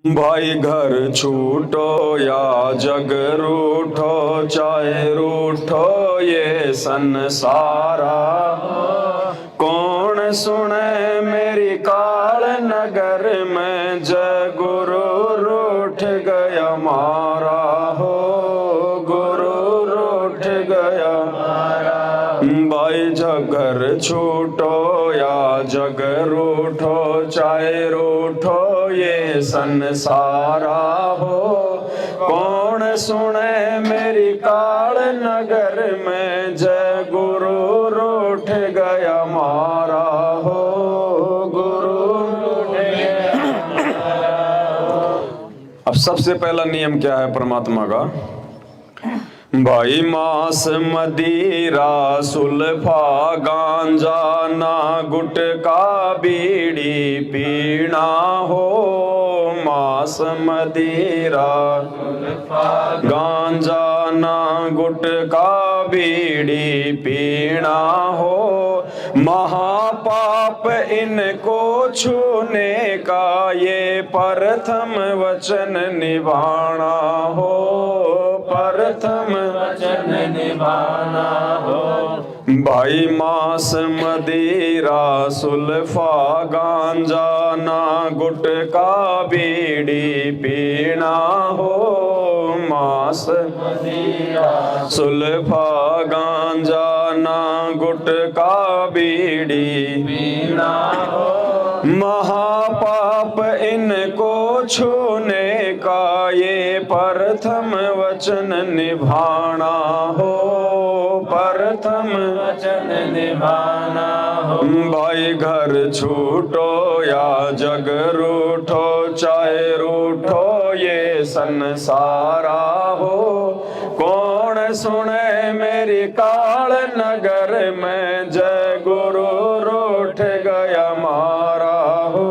भाई घर छूटो या जग रूठो, चाहे रूठो ये संसारा। कौन सुने मेरी काल नगर में, जय गुरु रूठ गया मारा हो, गुरु रूठ गया मारा। भाई जगर छूटो या जग रूठो, चाहे रूठो ये संसारा हो। कौन सुने मेरी काल नगर में, जय गुरु रूठ गया मारा हो, गुरु रूठ गया। अब सबसे पहला नियम क्या है परमात्मा का? भाई मांस मदिरा सुल्फा गांजा ना गुटका बीड़ी पीना हो। मांस मदिरा गांजा ना गुटका बीड़ी पीना हो। महापाप इनको छूने का, ये प्रथम वचन निभाना हो, प्रथम वचन निभाना हो। भाई मांस मदिरा सुल्फा गांजा ना गुटका बीड़ी पीना हो। मांस मदिरा सुल्फा गांजा ना गुटका बीड़ी पीना हो। महापाप इनको छूने का, ये प्रथम वचन निभाना हो, प्रथम वचन निभाना हो। भाई घर छूटो या जग रूठो, चाहे रूठो ये संसारा हो। कौन सुने मेरी काल नगर में, जय गुरु रूठ गया मारा हो,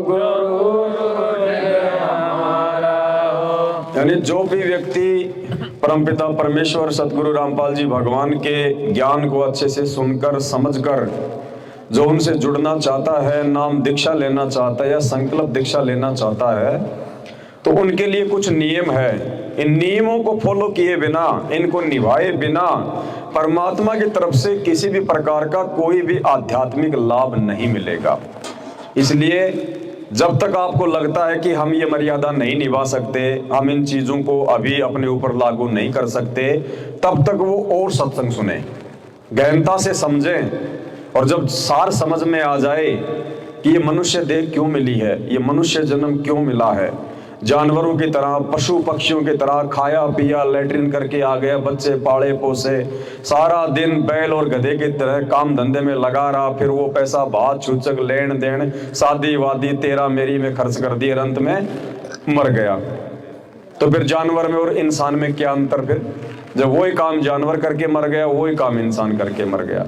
गुरु रूठ गया मारा हो। यानी जो भी व्यक्ति परमपिता परमेश्वर सतगुरु रामपाल जी भगवान के ज्ञान को अच्छे से सुनकर समझकर जो उनसे जुड़ना चाहता है, नाम दीक्षा लेना चाहता है या संकल्प दीक्षा लेना चाहता है, तो उनके लिए कुछ नियम है। इन नियमों को फॉलो किए बिना, इनको निभाए बिना परमात्मा की तरफ से किसी भी प्रकार का कोई भी आध्यात्मिक लाभ नहीं मिलेगा। इसलिए जब तक आपको लगता है कि हम ये मर्यादा नहीं निभा सकते, हम इन चीजों को अभी अपने ऊपर लागू नहीं कर सकते, तब तक वो और सत्संग सुने, गहनता से समझें। और जब सार समझ में आ जाए कि ये मनुष्य देह क्यों मिली है, ये मनुष्य जन्म क्यों मिला है, जानवरों की तरह, पशु पक्षियों की तरह खाया पिया लैट्रिन करके आ गया, बच्चे पाले पोसे, सारा दिन बैल और गधे की तरह काम धंधे में लगा रहा, फिर वो पैसा भात छूचक लेन देन शादी वादी तेरा मेरी में खर्च कर दिए, अंत में मर गया। तो फिर जानवर में और इंसान में क्या अंतर? फिर जब वही काम जानवर करके मर गया, वही काम इंसान करके मर गया।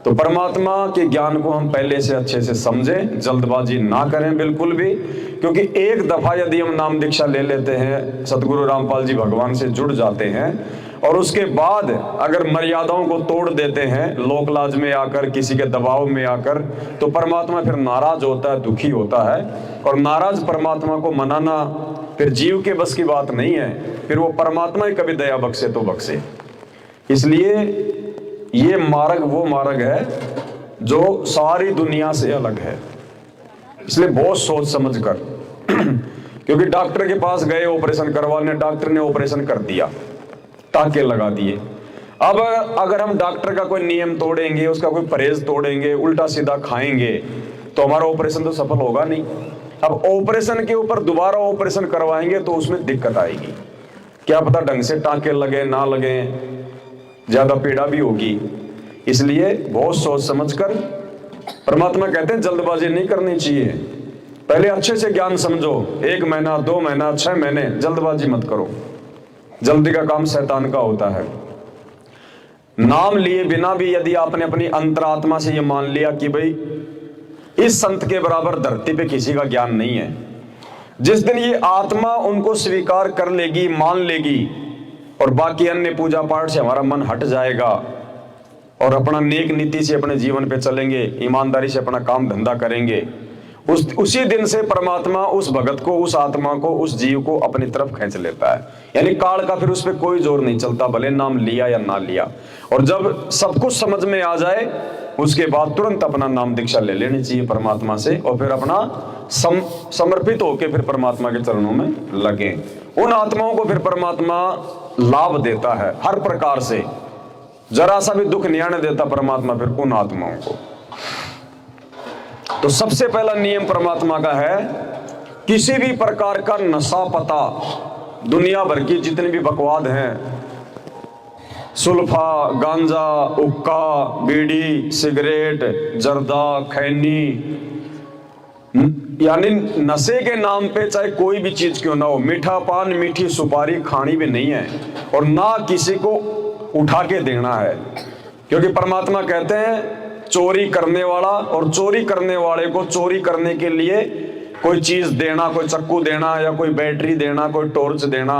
तो परमात्मा के ज्ञान को हम पहले से अच्छे से समझें, जल्दबाजी ना करें बिल्कुल भी, क्योंकि एक दफा यदि हम नाम दीक्षा ले लेते हैं, सतगुरु रामपाल जी भगवान से जुड़ जाते हैं, और उसके बाद अगर मर्यादाओं को तोड़ देते हैं, लोक लाज में आकर, किसी के दबाव में आकर, तो परमात्मा फिर नाराज होता है, दुखी होता है। और नाराज परमात्मा को मनाना फिर जीव के बस की बात नहीं है, फिर वो परमात्मा ही कभी दया बख्शे तो बख्शे। इसलिए ये मार्ग वो मार्ग है जो सारी दुनिया से अलग है। इसलिए बहुत सोच समझ कर क्योंकि डॉक्टर के पास गए ऑपरेशन करवाने, डॉक्टर ने ऑपरेशन कर दिया, टाँके लगा दिए। अब अगर हम डॉक्टर का कोई नियम तोड़ेंगे, उसका कोई परहेज तोड़ेंगे, उल्टा सीधा खाएंगे, तो हमारा ऑपरेशन तो सफल होगा नहीं। अब ऑपरेशन के ऊपर दोबारा ऑपरेशन करवाएंगे तो उसमें दिक्कत आएगी, क्या पता ढंग से टाँके लगे ना लगे, ज्यादा पीड़ा भी होगी। इसलिए बहुत सोच समझकर, परमात्मा कहते हैं जल्दबाजी नहीं करनी चाहिए, पहले अच्छे से ज्ञान समझो, 1 महीना 2 महीना 6 महीने जल्दबाजी मत करो। जल्दी का काम शैतान का होता है। नाम लिए बिना भी यदि आपने अपनी अंतरात्मा से ये मान लिया कि भाई इस संत के बराबर धरती पे किसी का ज्ञान नहीं है, जिस दिन ये आत्मा उनको स्वीकार कर लेगी, मान लेगी, और बाकी अन्य पूजा पाठ से हमारा मन हट जाएगा और अपना नेक नीति से अपने जीवन पे चलेंगे, ईमानदारी से अपना काम धंधा करेंगे, उसी दिन से परमात्मा उस भगत को, उस आत्मा को, उस जीव को अपनी तरफ खींच लेता है। यानी काल का फिर उस पर कोई जोर नहीं चलता, भले नाम लिया या ना लिया। और जब सब कुछ समझ में आ जाए उसके बाद तुरंत अपना नाम दीक्षा ले लेनी चाहिए परमात्मा से, और फिर अपना समर्पित होकर फिर परमात्मा के चरणों में लगे। उन आत्माओं को फिर परमात्मा लाभ देता है हर प्रकार से, जरा सा भी दुख नहीं आने देता परमात्मा फिर उन आत्माओं को। तो सबसे पहला नियम परमात्मा का है, किसी भी प्रकार का नशा पता, दुनिया भर की जितनी भी बकवाद हैं, सुल्फा, गांजा, हुक्का, बीड़ी, सिगरेट, जर्दा, खैनी, यानी नशे के नाम पे चाहे कोई भी चीज क्यों ना हो, मीठा पान, मीठी सुपारी खानी भी नहीं है, और ना किसी को उठा के देना है। क्योंकि परमात्मा कहते हैं चोरी करने वाला और चोरी करने वाले को चोरी करने के लिए कोई चीज देना, कोई चक्कू देना या कोई बैटरी देना, कोई टॉर्च देना,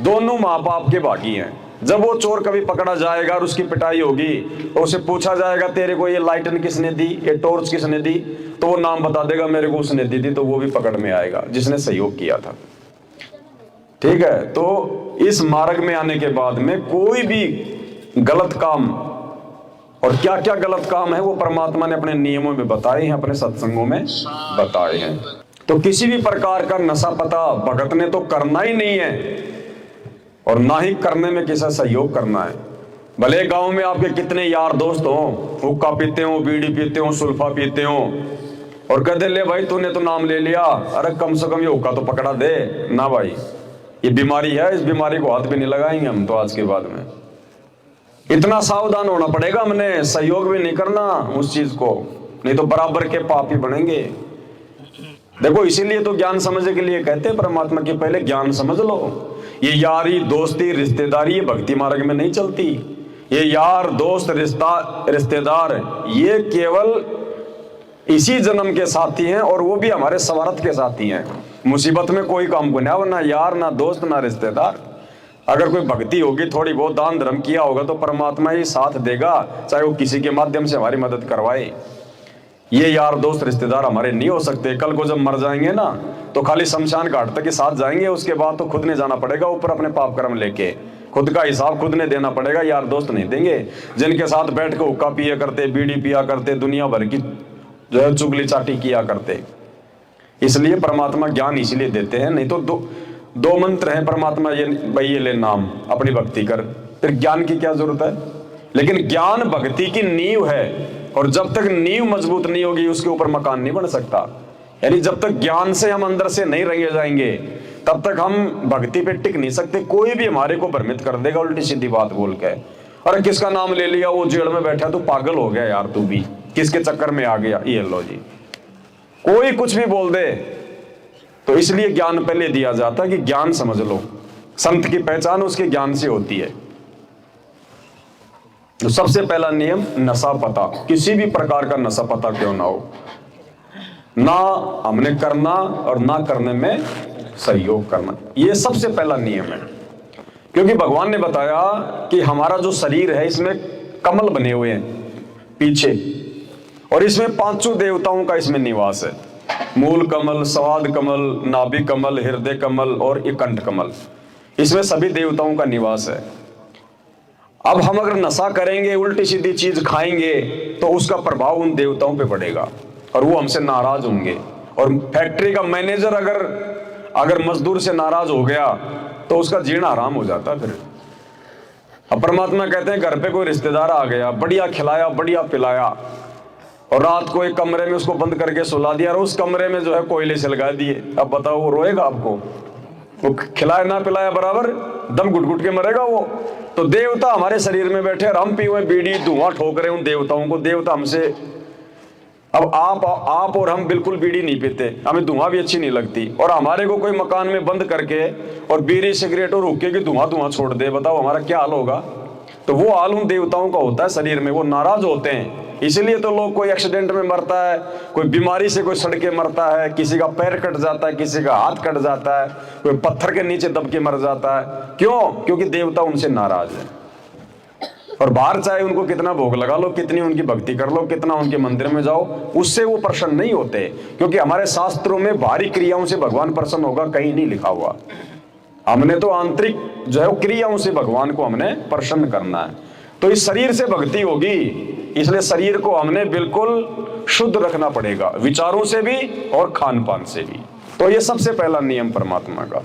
दोनों माँ बाप के भागी हैं। जब वो चोर कभी पकड़ा जाएगा और उसकी पिटाई होगी तो उसे पूछा जाएगा तेरे को ये लाइटन किसने दी, ये टॉर्च किसने दी, तो वो नाम बता देगा मेरे को उसने दी थी, तो वो भी पकड़ में आएगा जिसने सहयोग किया था। ठीक है, तो इस मार्ग में आने के बाद में कोई भी गलत काम, और क्या क्या गलत काम है वो परमात्मा ने अपने नियमों में बताए हैं, अपने सत्संगों में बताए हैं। तो किसी भी प्रकार का नशा पता भगत ने तो करना ही नहीं है, और ना ही करने में किसी सहयोग करना है। भले गांव में आपके कितने यार दोस्त हो, हुक्का पीते हो, बीड़ी पीते हो, सुल्फा पीते हो, और कहते ले भाई तूने तो नाम ले लिया, अरे कम से कम ये हुक्का तो पकड़ा दे ना भाई, ये बीमारी है, इस बीमारी को हाथ भी नहीं लगाएंगे हम तो आज के बाद में। इतना सावधान होना पड़ेगा, हमने सहयोग भी नहीं करना उस चीज को, नहीं तो बराबर के पापी बनेंगे। देखो इसीलिए तो ज्ञान समझने के लिए कहते हैं परमात्मा के पहले ज्ञान समझ लो। ये यारी, दोस्ती, रिश्तेदारी ये भक्ति मार्ग में नहीं चलती। ये यार, दोस्त, रिश्तेदार ये केवल इसी जन्म के साथी हैं, और वो भी हमारे स्वार्थ के साथी हैं। मुसीबत में कोई काम को नहीं, ना यार, ना दोस्त, ना रिश्तेदार। अगर कोई भक्ति होगी, थोड़ी बहुत दान धर्म किया होगा, तो परमात्मा ही साथ देगा, चाहे वो किसी के माध्यम से हमारी मदद करवाए। ये यार, दोस्त, रिश्तेदार हमारे नहीं हो सकते। कल को जब मर जाएंगे ना तो खाली शमशान घाट तक के साथ जाएंगे, उसके बाद तो खुद ने जाना पड़ेगा ऊपर अपने पाप कर्म लेके, खुद का हिसाब खुद ने देना पड़ेगा, यार दोस्त नहीं देंगे। जिनके साथ बैठ के हुक्का पिया करते, बीड़ी पिया करते, दुनिया भर की जो है चुगली चाटी किया करते। इसलिए परमात्मा ज्ञान इसीलिए देते हैं, नहीं तो दो मंत्र हैं परमात्मा, ये भाई ये ले नाम, अपनी भक्ति कर, फिर ज्ञान की क्या जरूरत है। लेकिन ज्ञान भक्ति की नींव है, और जब तक नींव मजबूत नहीं होगी उसके ऊपर मकान नहीं बन सकता। यानी जब तक ज्ञान से हम अंदर से नहीं रंगे जाएंगे तब तक हम भक्ति पे टिक नहीं सकते। कोई भी हमारे को भ्रमित कर देगा उल्टी सीधी बात बोल के, अरे किसका नाम ले लिया, वो जेल में बैठा, तू पागल हो गया यार, तू भी किसके चक्कर में आ गया, ये लो जी, कोई कुछ भी बोल दे। तो इसलिए ज्ञान पहले दिया जाता है कि ज्ञान समझ लो। संत की पहचान उसके ज्ञान से होती है। तो सबसे पहला नियम नशा पता, किसी भी प्रकार का नशा पता क्यों ना हो, ना हमने करना और ना करने में सहयोग करना, ये सबसे पहला नियम है। क्योंकि भगवान ने बताया कि हमारा जो शरीर है इसमें कमल बने हुए हैं पीछे, और इसमें पांचों देवताओं का इसमें निवास है। मूल कमल, स्वाद कमल, नाभि कमल, हृदय कमल और कंठ कमल, इसमें सभी देवताओं का निवास है। अब हम अगर नशा करेंगे, उल्टी सीधी चीज खाएंगे, तो उसका प्रभाव उन देवताओं पे पड़ेगा और वो हमसे नाराज होंगे। और फैक्ट्री का मैनेजर अगर मजदूर से नाराज हो गया तो उसका जीना आराम हो जाता फिर। अब परमात्मा कहते हैं घर पे कोई रिश्तेदार आ गया, बढ़िया खिलाया, बढ़िया पिलाया, और रात को एक कमरे में उसको बंद करके सुला दिया, और उस कमरे में जो है कोयले से लगा दिए। अब बताओ वो रोएगा आपको? वो खिलाया ना पिलाया बराबर दम घुट घुट के मरेगा वो। तो देवता हमारे शरीर में बैठे और हम पी हुए बीड़ी धुआं ठोक रहे उन देवताओं को। देवता हमसे, अब आप और हम बिल्कुल बीड़ी नहीं पीते, हमें धुआं भी अच्छी नहीं लगती, और हमारे को कोई मकान में बंद करके और बीड़ी सिगरेट और हुक्के की धुआं छोड़ दे, बताओ हमारा क्या हाल होगा। तो वो हाल उन देवताओं का होता है शरीर में, वो नाराज होते हैं। इसलिए तो लोग, कोई एक्सीडेंट में मरता है, कोई बीमारी से कोई सड़ के मरता है, किसी का पैर कट जाता है, किसी का हाथ कट जाता है, कोई पत्थर के नीचे दब के मर जाता है। क्यों? क्योंकि देवता उनसे नाराज है। और बाहर चाहे उनको कितना भोग लगा लो, कितनी उनकी भक्ति कर लो, कितना उनके मंदिर में जाओ, उससे वो प्रसन्न नहीं होते। क्योंकि हमारे शास्त्रों में बाहरी क्रियाओं से भगवान प्रसन्न होगा कहीं नहीं लिखा हुआ। हमने तो आंतरिक जो है वो क्रियाओं से भगवान को हमने प्रसन्न करना है। तो इस शरीर से भक्ति होगी, इसलिए शरीर को हमने बिल्कुल शुद्ध रखना पड़ेगा, विचारों से भी और खान पान से भी। तो ये सबसे पहला नियम परमात्मा का।